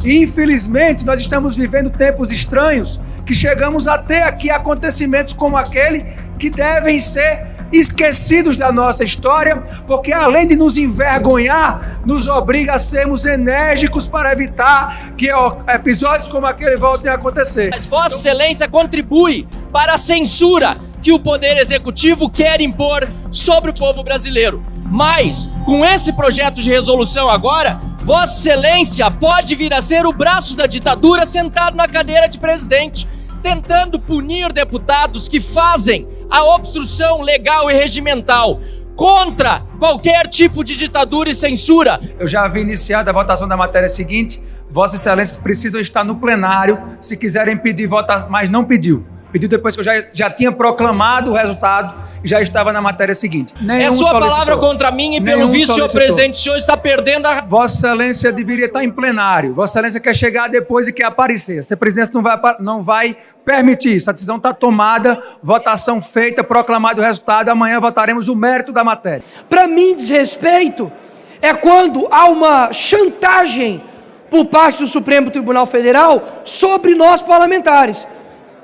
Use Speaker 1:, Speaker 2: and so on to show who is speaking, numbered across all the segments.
Speaker 1: E, infelizmente, nós estamos vivendo tempos estranhos que chegamos a ter aqui acontecimentos como aquele que devem ser esquecidos da nossa história, porque além de nos envergonhar, nos obriga a sermos enérgicos para evitar que episódios como aquele voltem a acontecer.
Speaker 2: Mas Vossa Excelência contribui para a censura que o Poder Executivo quer impor sobre o povo brasileiro. Mas, com esse projeto de resolução agora, Vossa Excelência pode vir a ser o braço da ditadura sentado na cadeira de presidente, tentando punir deputados que fazem a obstrução legal e regimental contra qualquer tipo de ditadura e censura.
Speaker 1: Eu já havia iniciado a votação da matéria seguinte. Vossas Excelências precisam estar no plenário se quiserem pedir votação, mas não pediu. Pediu depois que eu já tinha proclamado o resultado e já estava na matéria seguinte.
Speaker 2: É sua palavra contra mim e pelo visto, senhor presidente, o senhor está perdendo a...
Speaker 1: Vossa Excelência deveria estar em plenário. Vossa Excelência quer chegar depois e quer aparecer. Se a presidência não vai permitir isso. A decisão está tomada, votação feita, proclamado o resultado. Amanhã votaremos o mérito da matéria.
Speaker 3: Para mim, desrespeito é quando há uma chantagem por parte do Supremo Tribunal Federal sobre nós parlamentares.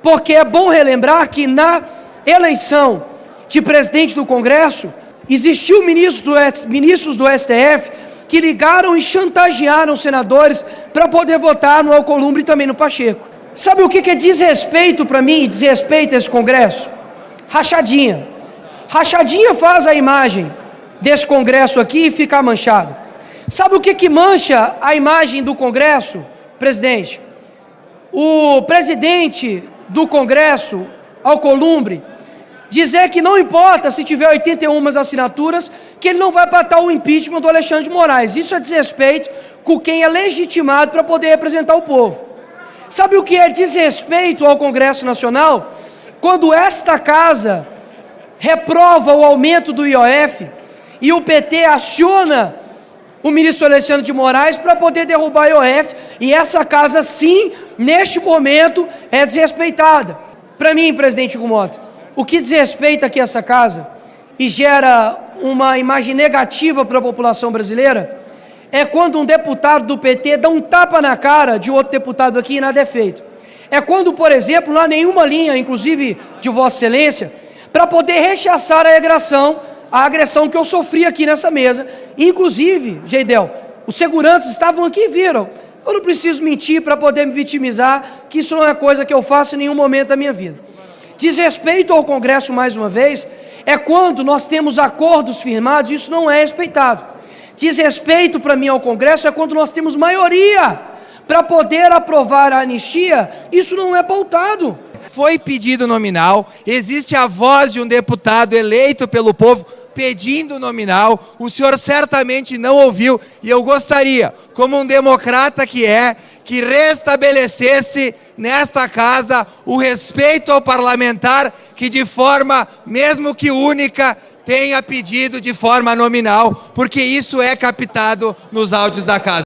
Speaker 3: Porque é bom relembrar que na eleição de presidente do Congresso, existiu ministros do STF que ligaram e chantagearam senadores para poder votar no Alcolumbre e também no Pacheco. Sabe o que é desrespeito para mim e desrespeito a esse Congresso? Rachadinha. Rachadinha faz a imagem desse Congresso aqui ficar manchado. Sabe o que mancha a imagem do Congresso, presidente? O presidente do Congresso, Alcolumbre, dizer que não importa se tiver 81 assinaturas, que ele não vai patar o impeachment do Alexandre de Moraes. Isso é desrespeito com quem é legitimado para poder representar o povo. Sabe o que é desrespeito ao Congresso Nacional? Quando esta casa reprova o aumento do IOF e o PT aciona o ministro Alexandre de Moraes para poder derrubar o IOF, e essa casa, sim, neste momento, é desrespeitada. Para mim, presidente Hugo Mota, o que desrespeita aqui essa casa e gera uma imagem negativa para a população brasileira é quando um deputado do PT dá um tapa na cara de outro deputado aqui e nada é feito. É quando, por exemplo, não há nenhuma linha, inclusive de Vossa Excelência, para poder rechaçar a agressão que eu sofri aqui nessa mesa. Inclusive, Geidel, os seguranças estavam aqui e viram. Eu não preciso mentir para poder me vitimizar, que isso não é coisa que eu faço em nenhum momento da minha vida. Desrespeito ao Congresso, mais uma vez, é quando nós temos acordos firmados e isso não é respeitado. Desrespeito para mim ao Congresso é quando nós temos maioria para poder aprovar a anistia, isso não é pautado.
Speaker 4: Foi pedido nominal, existe a voz de um deputado eleito pelo povo pedindo nominal, o senhor certamente não ouviu, e eu gostaria, como um democrata que restabelecesse nesta casa o respeito ao parlamentar que de forma, mesmo que única, tenha pedido de forma nominal, porque isso é captado nos áudios da casa.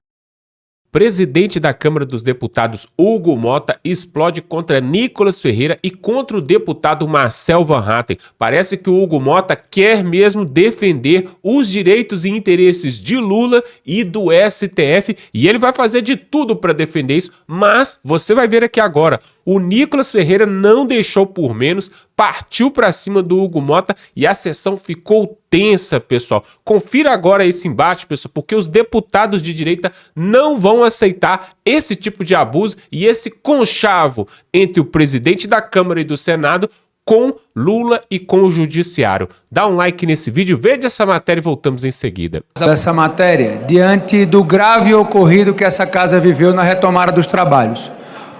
Speaker 5: Presidente da Câmara dos Deputados, Hugo Mota, explode contra Nicolas Ferreira e contra o deputado Marcel Van Hatten. Parece que o Hugo Mota quer mesmo defender os direitos e interesses de Lula e do STF, e ele vai fazer de tudo para defender isso, mas você vai ver aqui agora, o Nicolas Ferreira não deixou por menos, partiu para cima do Hugo Mota e a sessão ficou tensa, pessoal. Confira agora esse embate, pessoal, porque os deputados de direita não vão aceitar esse tipo de abuso e esse conchavo entre o presidente da Câmara e do Senado com Lula e com o Judiciário. Dá um like nesse vídeo, veja essa matéria e voltamos em seguida.
Speaker 1: Essa matéria, diante do grave ocorrido que essa casa viveu na retomada dos trabalhos.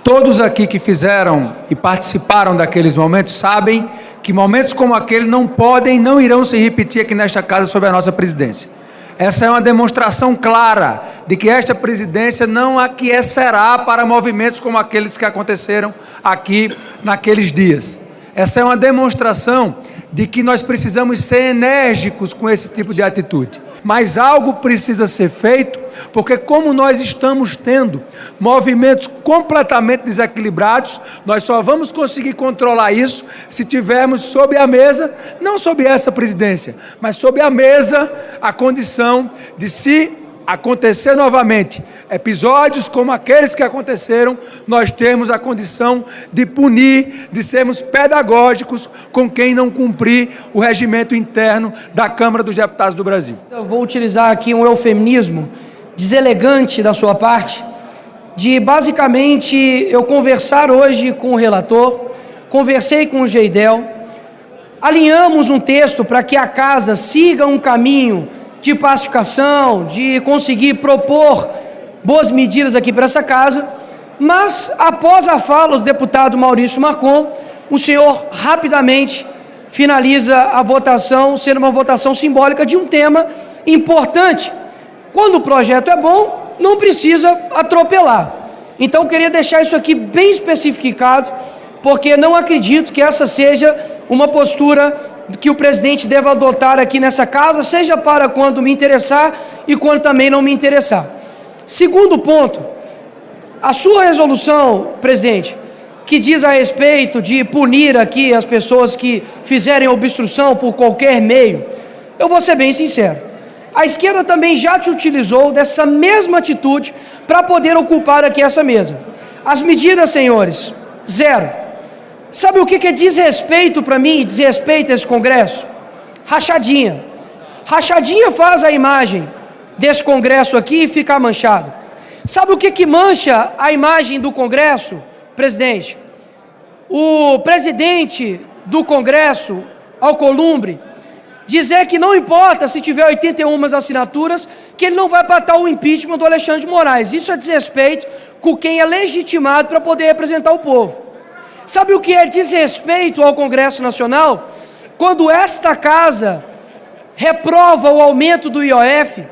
Speaker 1: Todos aqui que fizeram e participaram daqueles momentos sabem que momentos como aquele não podem, não irão se repetir aqui nesta casa sob a nossa presidência. Essa é uma demonstração clara de que esta presidência não aquecerá para movimentos como aqueles que aconteceram aqui naqueles dias. Essa é uma demonstração de que nós precisamos ser enérgicos com esse tipo de atitude. Mas algo precisa ser feito, porque como nós estamos tendo movimentos completamente desequilibrados, nós só vamos conseguir controlar isso se tivermos sob a mesa, não sob essa presidência, mas sob a mesa, a condição de se acontecer novamente episódios como aqueles que aconteceram, nós temos a condição de punir, de sermos pedagógicos com quem não cumprir o regimento interno da Câmara dos Deputados do Brasil.
Speaker 3: Eu vou utilizar aqui um eufemismo deselegante da sua parte, de basicamente eu conversar hoje com o relator, conversei com o Geidel, alinhamos um texto para que a casa siga um caminho de pacificação, de conseguir propor boas medidas aqui para essa casa, mas após a fala do deputado Maurício Marcon, o senhor rapidamente finaliza a votação, sendo uma votação simbólica de um tema importante. Quando o projeto é bom, não precisa atropelar. Então, eu queria deixar isso aqui bem especificado, porque não acredito que essa seja uma postura que o presidente deva adotar aqui nessa casa, seja para quando me interessar e quando também não me interessar. Segundo ponto, a sua resolução, presidente, que diz a respeito de punir aqui as pessoas que fizerem obstrução por qualquer meio, eu vou ser bem sincero. A esquerda também já te utilizou dessa mesma atitude para poder ocupar aqui essa mesa. As medidas, senhores, zero. Sabe o que é desrespeito para mim, desrespeito a esse Congresso? Rachadinha. Rachadinha faz a imagem desse Congresso aqui ficar manchado. Sabe o que mancha a imagem do Congresso, presidente? O presidente do Congresso, Alcolumbre, dizer que não importa se tiver 81 assinaturas, que ele não vai patar o impeachment do Alexandre de Moraes. Isso é desrespeito com quem é legitimado para poder representar o povo. Sabe o que é desrespeito ao Congresso Nacional? Quando esta casa reprova o aumento do IOF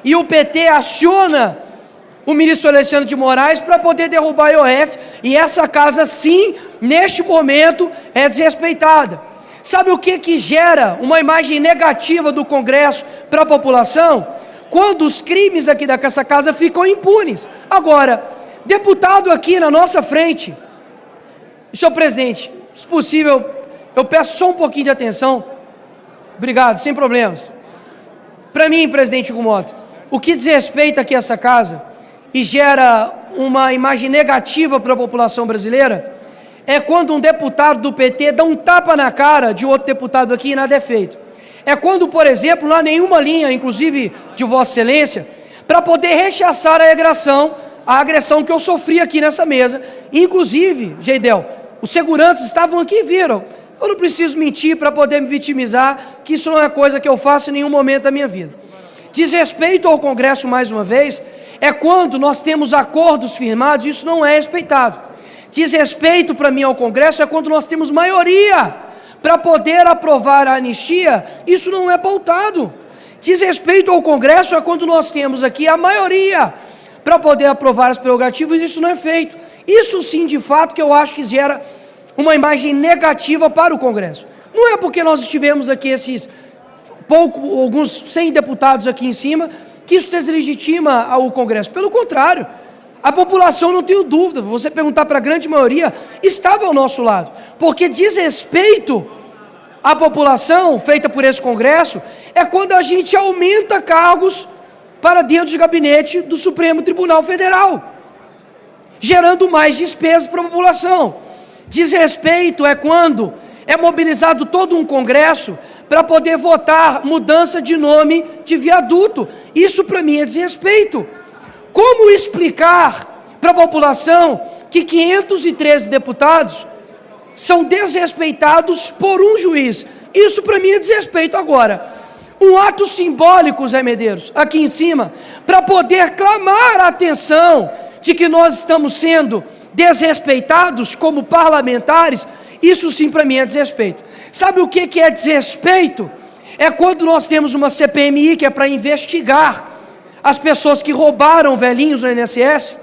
Speaker 3: e o PT aciona o ministro Alexandre de Moraes para poder derrubar o IOF, e essa casa, sim, neste momento, é desrespeitada. Sabe o que gera uma imagem negativa do Congresso para a população? Quando os crimes aqui dessa casa ficam impunes. Agora, deputado aqui na nossa frente, senhor presidente, se possível, eu peço só um pouquinho de atenção. Obrigado, sem problemas. Para mim, presidente Hugo Mota, o que desrespeita aqui essa casa e gera uma imagem negativa para a população brasileira é quando um deputado do PT dá um tapa na cara de outro deputado aqui e nada é feito. É quando, por exemplo, não há nenhuma linha, inclusive de Vossa Excelência, para poder rechaçar a agressão que eu sofri aqui nessa mesa. Inclusive, Geidel, os seguranças estavam aqui e viram. Eu não preciso mentir para poder me vitimizar, que isso não é coisa que eu faço em nenhum momento da minha vida. Desrespeito ao Congresso, mais uma vez, é quando nós temos acordos firmados e isso não é respeitado. Desrespeito para mim ao Congresso é quando nós temos maioria para poder aprovar a anistia, isso não é pautado. Desrespeito ao Congresso é quando nós temos aqui a maioria para poder aprovar as prerrogativas, isso não é feito. Isso sim, de fato, que eu acho que gera uma imagem negativa para o Congresso. Não é porque nós estivemos aqui alguns 100 deputados aqui em cima, que isso deslegitima o Congresso. Pelo contrário, a população, não tenho dúvida, você perguntar para a grande maioria, estava ao nosso lado. Porque desrespeito à população feita por esse Congresso é quando a gente aumenta cargos para dentro de gabinete do Supremo Tribunal Federal, gerando mais despesas para a população. Desrespeito é quando é mobilizado todo um Congresso para poder votar mudança de nome de viaduto. Isso para mim é desrespeito. Como explicar para a população que 513 deputados são desrespeitados por um juiz? Isso para mim é desrespeito. Agora, um ato simbólico, Zé Medeiros, aqui em cima, para poder clamar a atenção de que nós estamos sendo desrespeitados como parlamentares, isso sim para mim é desrespeito. Sabe o que é desrespeito? É quando nós temos uma CPMI que é para investigar as pessoas que roubaram velhinhos no INSS.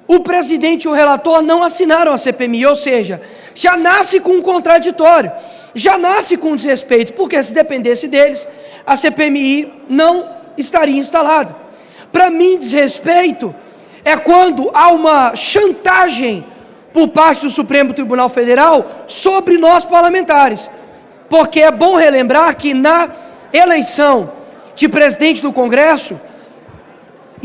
Speaker 3: O presidente e o relator não assinaram a CPMI, ou seja, já nasce com um contraditório, já nasce com um desrespeito, porque se dependesse deles, a CPMI não estaria instalada. Para mim, desrespeito é quando há uma chantagem por parte do Supremo Tribunal Federal sobre nós parlamentares, porque é bom relembrar que na eleição de presidente do Congresso,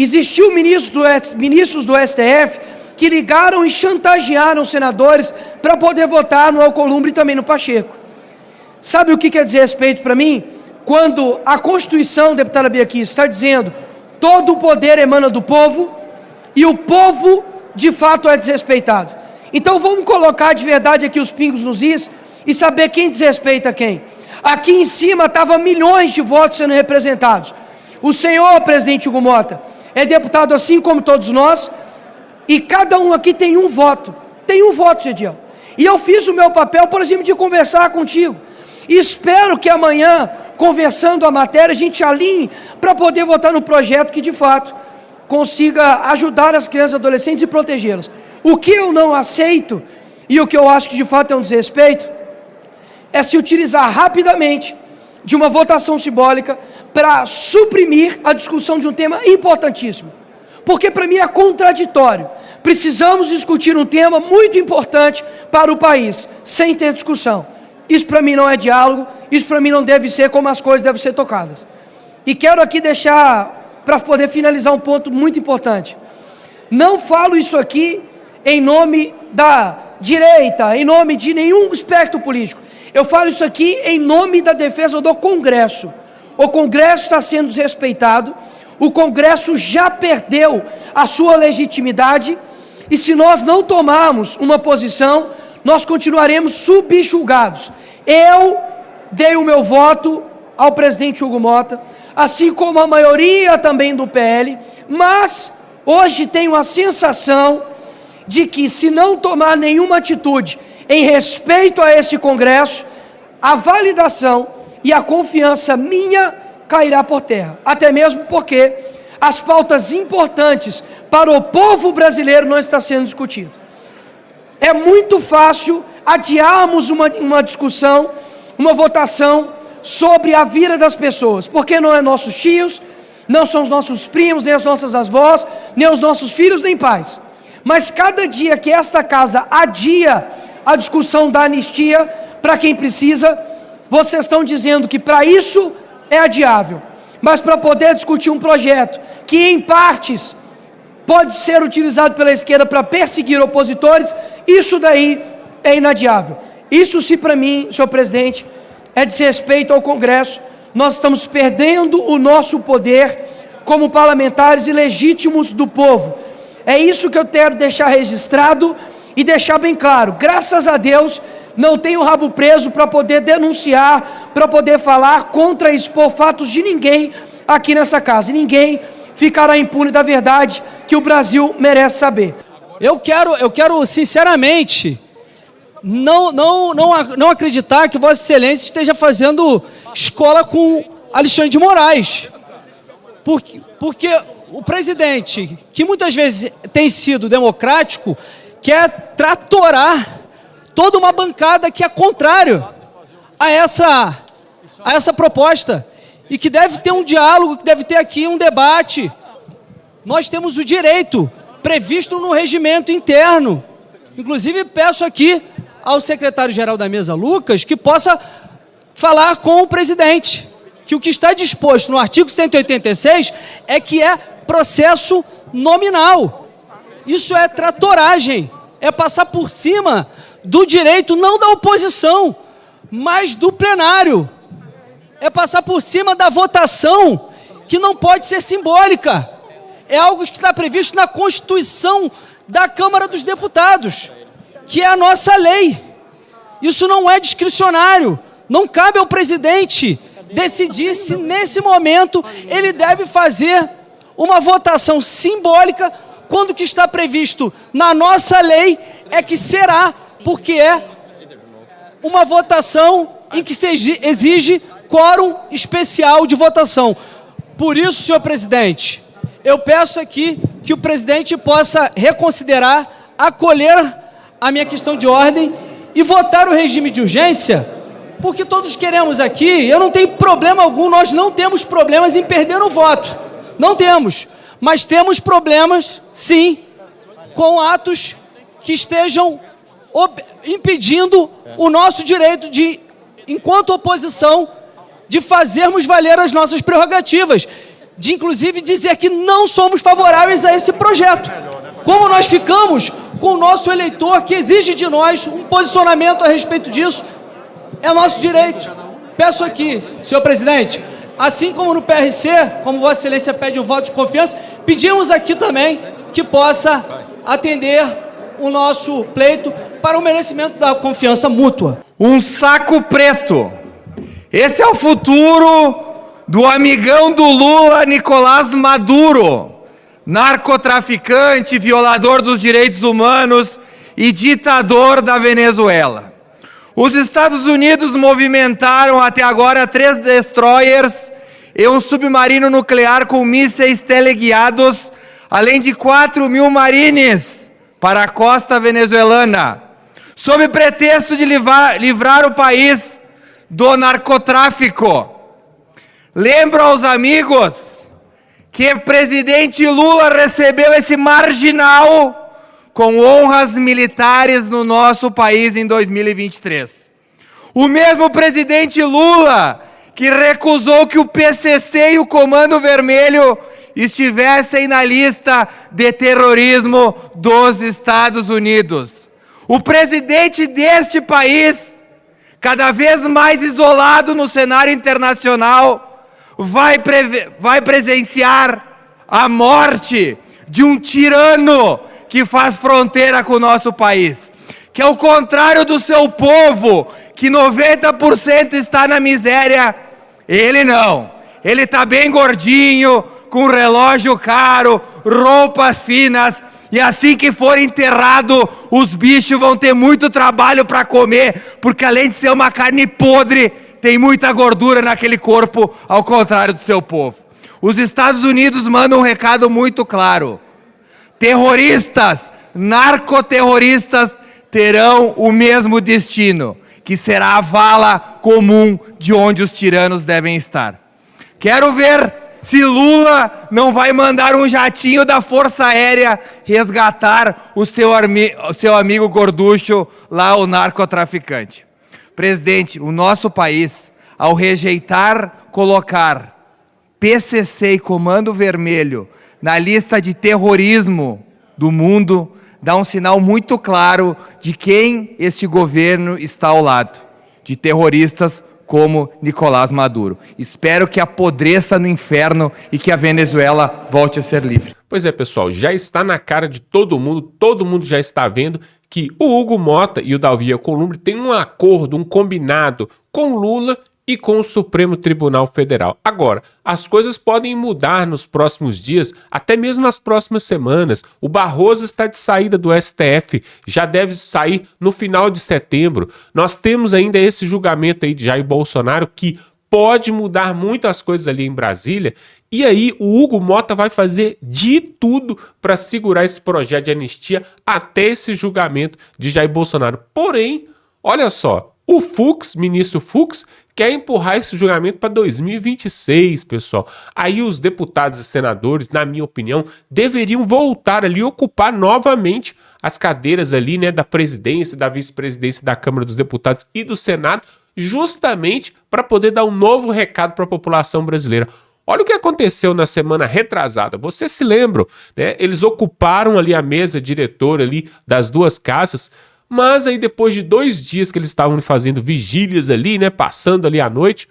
Speaker 3: Existiu ministros do STF que ligaram e chantagearam senadores para poder votar no Alcolumbre e também no Pacheco. Sabe o que quer dizer respeito para mim? Quando a Constituição, deputada Bia Kicis, está dizendo todo o poder emana do povo e o povo, de fato, é desrespeitado. Então vamos colocar de verdade aqui os pingos nos is e saber quem desrespeita quem. Aqui em cima estavam milhões de votos sendo representados. O senhor, presidente Hugo Mota, é deputado assim como todos nós, e cada um aqui tem um voto. Tem um voto, Gediel. E eu fiz o meu papel, por exemplo, de conversar contigo. E espero que amanhã, conversando a matéria, a gente alinhe para poder votar no projeto que, de fato, consiga ajudar as crianças e adolescentes e protegê-las. O que eu não aceito, e o que eu acho que, de fato, é um desrespeito, é se utilizar rapidamente de uma votação simbólica para suprimir a discussão de um tema importantíssimo. Porque, para mim, é contraditório. Precisamos discutir um tema muito importante para o país, sem ter discussão. Isso, para mim, não é diálogo, isso, para mim, não deve ser como as coisas devem ser tocadas. E quero aqui deixar, para poder finalizar, um ponto muito importante. Não falo isso aqui em nome da direita, em nome de nenhum espectro político. Eu falo isso aqui em nome da defesa do Congresso. O Congresso está sendo desrespeitado, o Congresso já perdeu a sua legitimidade, e se nós não tomarmos uma posição, nós continuaremos subjulgados. Eu dei o meu voto ao presidente Hugo Mota, assim como a maioria também do PL, mas hoje tenho a sensação de que, se não tomar nenhuma atitude em respeito a esse Congresso, a validação e a confiança minha cairá por terra. Até mesmo porque as pautas importantes para o povo brasileiro não estão sendo discutidas. É muito fácil adiarmos uma discussão, uma votação sobre a vida das pessoas, porque não é nossos tios, não são os nossos primos, nem as nossas avós, nem os nossos filhos, nem pais. Mas cada dia que esta casa adia a discussão da anistia para quem precisa, vocês estão dizendo que para isso é adiável. Mas para poder discutir um projeto que, em partes, pode ser utilizado pela esquerda para perseguir opositores, isso daí é inadiável. Isso, se para mim, senhor presidente, é desrespeito ao Congresso. Nós estamos perdendo o nosso poder como parlamentares e legítimos do povo. É isso que eu quero deixar registrado e deixar bem claro. Graças a Deus, não tenho o rabo preso para poder denunciar, para poder falar contra, expor fatos de ninguém aqui nessa casa. E ninguém ficará impune da verdade que o Brasil merece saber.
Speaker 6: Eu quero sinceramente, não acreditar que Vossa Excelência esteja fazendo escola com Alexandre de Moraes. Porque o presidente, que muitas vezes tem sido democrático, quer tratorar toda uma bancada que é contrário a essa proposta, e que deve ter um diálogo, que deve ter aqui um debate. Nós temos o direito previsto no regimento interno. Inclusive, peço aqui ao secretário-geral da mesa, Lucas, que possa falar com o presidente, que o que está disposto no artigo 186 é que é processo nominal. Isso é tratoragem, é passar por cima do direito, não da oposição, mas do plenário. É passar por cima da votação, que não pode ser simbólica. É algo que está previsto na Constituição da Câmara dos Deputados, que é a nossa lei. Isso não é discricionário. Não cabe ao presidente decidir se, nesse momento, ele deve fazer uma votação simbólica, quando o que está previsto na nossa lei é que será, porque é uma votação em que se exige quórum especial de votação. Por isso, senhor presidente, eu peço aqui que o presidente possa reconsiderar, acolher a minha questão de ordem e votar o regime de urgência, porque todos queremos aqui, eu não tenho problema algum, nós não temos problemas em perder o voto. Não temos, mas temos problemas, sim, com atos que estejam impedindo o nosso direito de, enquanto oposição, de fazermos valer as nossas prerrogativas, de inclusive dizer que não somos favoráveis a esse projeto. Como nós ficamos com o nosso eleitor que exige de nós um posicionamento a respeito disso, é nosso direito. Peço aqui, senhor presidente, assim como no PRC, como Vossa Excelência pede um voto de confiança, pedimos aqui também que possa atender o nosso pleito para o merecimento da confiança mútua.
Speaker 4: Um saco preto. Esse é o futuro do amigão do Lula, Nicolás Maduro, narcotraficante, violador dos direitos humanos e ditador da Venezuela. Os Estados Unidos movimentaram até agora 3 destroyers e um submarino nuclear com mísseis teleguiados, além de 4.000 marines para a costa venezuelana, sob pretexto de livrar o país do narcotráfico. Lembro aos amigos que o presidente Lula recebeu esse marginal com honras militares no nosso país em 2023. O mesmo presidente Lula que recusou que o PCC e o Comando Vermelho estivessem na lista de terrorismo dos Estados Unidos. O presidente deste país, cada vez mais isolado no cenário internacional, vai presenciar a morte de um tirano que faz fronteira com o nosso país, que ao contrário do seu povo, que 90% está na miséria, ele não. Ele está bem gordinho, com relógio caro, roupas finas, e assim que for enterrado, os bichos vão ter muito trabalho para comer, porque além de ser uma carne podre, tem muita gordura naquele corpo, ao contrário do seu povo. Os Estados Unidos mandam um recado muito claro. Terroristas, narcoterroristas, terão o mesmo destino, que será a vala comum de onde os tiranos devem estar. Quero ver se Lula não vai mandar um jatinho da Força Aérea resgatar o seu amigo gorducho, lá o narcotraficante. Presidente, o nosso país, ao rejeitar colocar PCC e Comando Vermelho na lista de terrorismo do mundo, dá um sinal muito claro de quem este governo está ao lado, de terroristas como Nicolás Maduro. Espero que apodreça no inferno e que a Venezuela volte a ser livre.
Speaker 5: Pois é, pessoal, já está na cara de todo mundo já está vendo que o Hugo Mota e o Davi Alcolumbre têm um acordo, um combinado com Lula e com o Supremo Tribunal Federal. Agora, as coisas podem mudar nos próximos dias, até mesmo nas próximas semanas. O Barroso está de saída do STF, já deve sair no final de setembro. Nós temos ainda esse julgamento aí de Jair Bolsonaro que pode mudar muitas coisas ali em Brasília. E aí o Hugo Mota vai fazer de tudo para segurar esse projeto de anistia até esse julgamento de Jair Bolsonaro. Porém, olha só, o Fux, ministro Fux, quer empurrar esse julgamento para 2026, pessoal. Aí os deputados e senadores, na minha opinião, deveriam voltar ali e ocupar novamente as cadeiras ali, né, da presidência, da vice-presidência da Câmara dos Deputados e do Senado, justamente para poder dar um novo recado para a população brasileira. Olha o que aconteceu na semana retrasada. Vocês se lembram, né? Eles ocuparam ali a mesa diretora ali das duas casas, mas aí depois de 2 dias que eles estavam fazendo vigílias ali, né, passando ali à noite,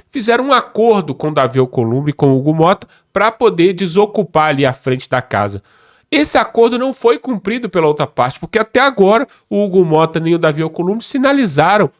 Speaker 5: fizeram um acordo com Davi Alcolumbre e com Hugo Mota para poder desocupar ali a frente da casa. Esse acordo não foi cumprido pela outra parte, porque até agora o Hugo Mota nem o Davi Alcolumbre sinalizaram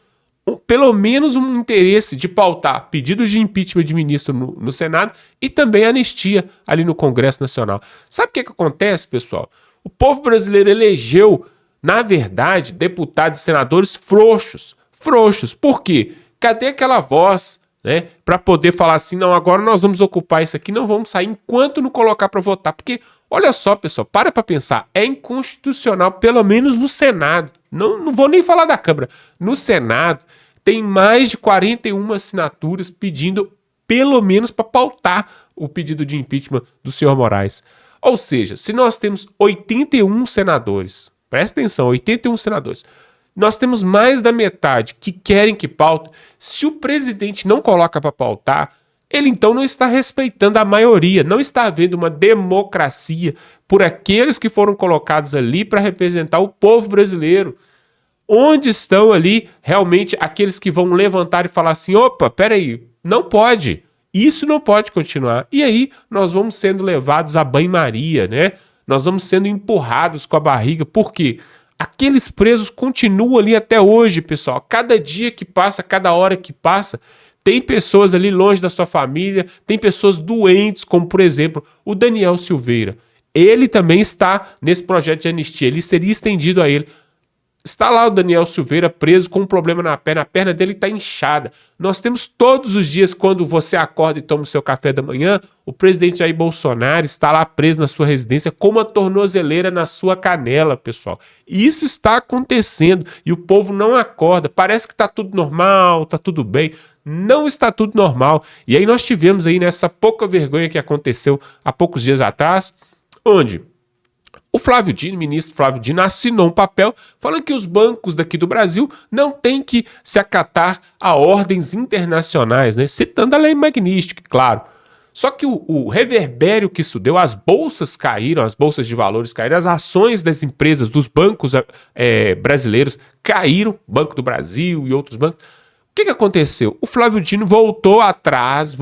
Speaker 5: pelo menos um interesse de pautar pedidos de impeachment de ministro no Senado e também anistia ali no Congresso Nacional. Sabe o que acontece, pessoal? O povo brasileiro elegeu, na verdade, deputados e senadores frouxos. Frouxos. Por quê? Cadê aquela voz, né, para poder falar assim, não, agora nós vamos ocupar isso aqui, não vamos sair enquanto não colocar para votar? Porque, olha só, pessoal, para pensar, é inconstitucional, pelo menos no Senado. Não vou nem falar da Câmara. No Senado, tem mais de 41 assinaturas pedindo, pelo menos, para pautar o pedido de impeachment do senhor Moraes. Ou seja, se nós temos 81 senadores, presta atenção, 81 senadores, nós temos mais da metade que querem que paute. Se o presidente não coloca para pautar, ele então não está respeitando a maioria, não está havendo uma democracia por aqueles que foram colocados ali para representar o povo brasileiro. Onde estão ali realmente aqueles que vão levantar e falar assim, opa, peraí, não pode, isso não pode continuar. E aí nós vamos sendo levados a banho-maria, né? Nós vamos sendo empurrados com a barriga, por quê? Aqueles presos continuam ali até hoje, pessoal. Cada dia que passa, cada hora que passa, tem pessoas ali longe da sua família, tem pessoas doentes, como por exemplo o Daniel Silveira. Ele também está nesse projeto de anistia, ele seria estendido a ele. Está lá o Daniel Silveira preso com um problema na perna dele está inchada. Nós temos todos os dias, quando você acorda e toma o seu café da manhã, o presidente Jair Bolsonaro está lá preso na sua residência com uma tornozeleira na sua canela, pessoal. E isso está acontecendo e o povo não acorda. Parece que está tudo normal, está tudo bem. Não está tudo normal. E aí nós tivemos aí nessa pouca vergonha que aconteceu há poucos dias atrás, onde o Flávio Dino, o ministro Flávio Dino, assinou um papel falando que os bancos daqui do Brasil não têm que se acatar a ordens internacionais, né? Citando a lei Magnitsky, claro. Só que o reverbério que isso deu, as bolsas caíram, as bolsas de valores caíram, as ações das empresas, dos bancos brasileiros caíram, Banco do Brasil e outros bancos. O que aconteceu? O Flávio Dino voltou atrás,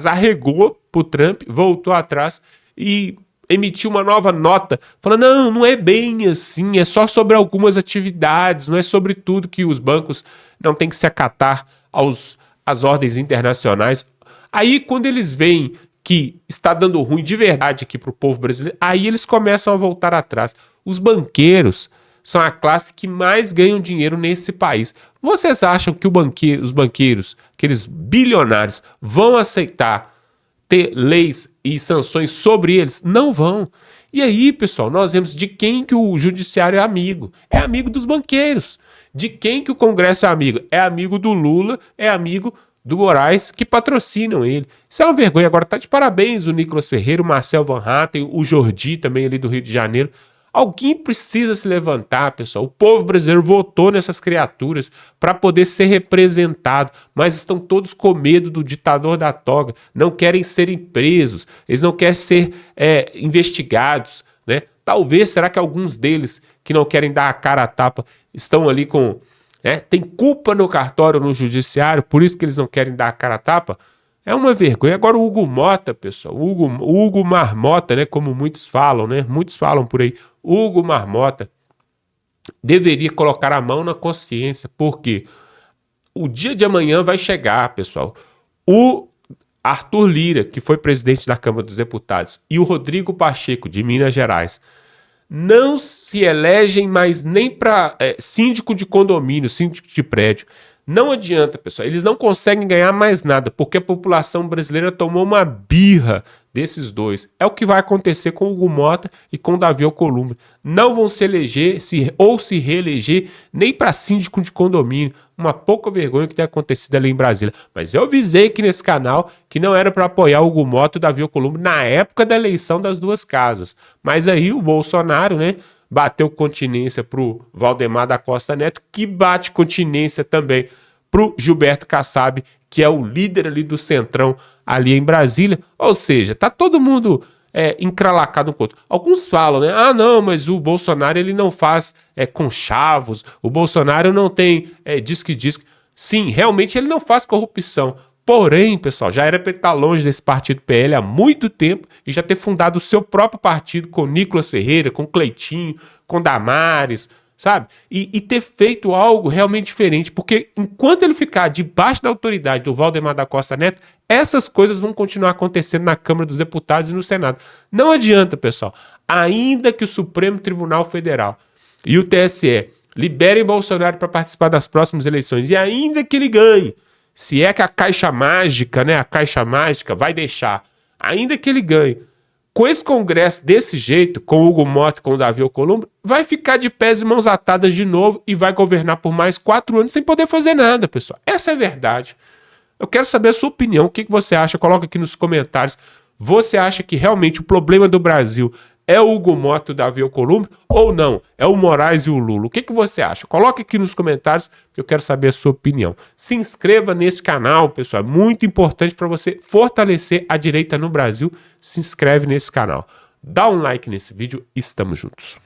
Speaker 5: arregou pro Trump, voltou atrás e emitiu uma nova nota, falando, não é bem assim, é só sobre algumas atividades, não é sobre tudo que os bancos não têm que se acatar às ordens internacionais. Aí, quando eles veem que está dando ruim de verdade aqui para o povo brasileiro, aí eles começam a voltar atrás. Os banqueiros são a classe que mais ganham dinheiro nesse país. Vocês acham que os banqueiros, aqueles bilionários, vão aceitar ter leis e sanções sobre eles? Não vão. E aí, pessoal, nós vemos de quem que o judiciário é amigo. É amigo dos banqueiros. De quem que o Congresso é amigo? É amigo do Lula, é amigo do Moraes, que patrocinam ele. Isso é uma vergonha. Agora tá de parabéns o Nicolas Ferreira, o Marcel Van Hatten, o Jordi também ali do Rio de Janeiro. Alguém precisa se levantar, pessoal. O povo brasileiro votou nessas criaturas para poder ser representado, mas estão todos com medo do ditador da toga, não querem serem presos, eles não querem ser investigados, né? Talvez, será que alguns deles que não querem dar a cara a tapa estão ali tem culpa no cartório, no judiciário, por isso que eles não querem dar a cara a tapa? É uma vergonha. Agora o Hugo Mota, pessoal, o Hugo Marmota, né, como muitos falam, né? Muitos falam por aí. Hugo Marmota deveria colocar a mão na consciência, porque o dia de amanhã vai chegar, pessoal. O Arthur Lira, que foi presidente da Câmara dos Deputados, e o Rodrigo Pacheco, de Minas Gerais, não se elegem mais nem para síndico de condomínio, síndico de prédio. Não adianta, pessoal, eles não conseguem ganhar mais nada, porque a população brasileira tomou uma birra desses dois. É o que vai acontecer com o Hugo Mota e com o Davi Alcolumbre. Não vão se eleger ou se reeleger nem para síndico de condomínio. Uma pouca vergonha que tem acontecido ali em Brasília. Mas eu avisei aqui nesse canal que não era para apoiar o Hugo Mota e o Davi Alcolumbre na época da eleição das duas casas. Mas aí o Bolsonaro, né, bateu continência pro Valdemar da Costa Neto, que bate continência também pro Gilberto Kassab, que é o líder ali do Centrão ali em Brasília. Ou seja, tá todo mundo encralacado um com o outro. Alguns falam, né? Ah, não, mas o Bolsonaro ele não faz conchavos, o Bolsonaro não tem disque-disque. Sim, realmente ele não faz corrupção. Porém, pessoal, já era para estar longe desse partido PL há muito tempo e já ter fundado o seu próprio partido com Nicolas Ferreira, com Cleitinho, com Damares, sabe? E ter feito algo realmente diferente, porque enquanto ele ficar debaixo da autoridade do Valdemar da Costa Neto, essas coisas vão continuar acontecendo na Câmara dos Deputados e no Senado. Não adianta, pessoal, ainda que o Supremo Tribunal Federal e o TSE liberem Bolsonaro para participar das próximas eleições, e ainda que ele ganhe, se é que a Caixa Mágica, né, a Caixa Mágica vai deixar, ainda que ele ganhe, com esse Congresso desse jeito, com o Hugo Mota e com o Davi Alcolumbre, vai ficar de pés e mãos atadas de novo e vai governar por mais 4 anos sem poder fazer nada, pessoal. Essa é a verdade. Eu quero saber a sua opinião, o que você acha? Coloca aqui nos comentários. Você acha que realmente o problema do Brasil É o Hugo Mota e o Davi Alcolumbre ou não? É o Moraes e o Lula? O que você acha? Coloque aqui nos comentários que eu quero saber a sua opinião. Se inscreva nesse canal, pessoal. É muito importante para você fortalecer a direita no Brasil. Se inscreve nesse canal. Dá um like nesse vídeo e estamos juntos.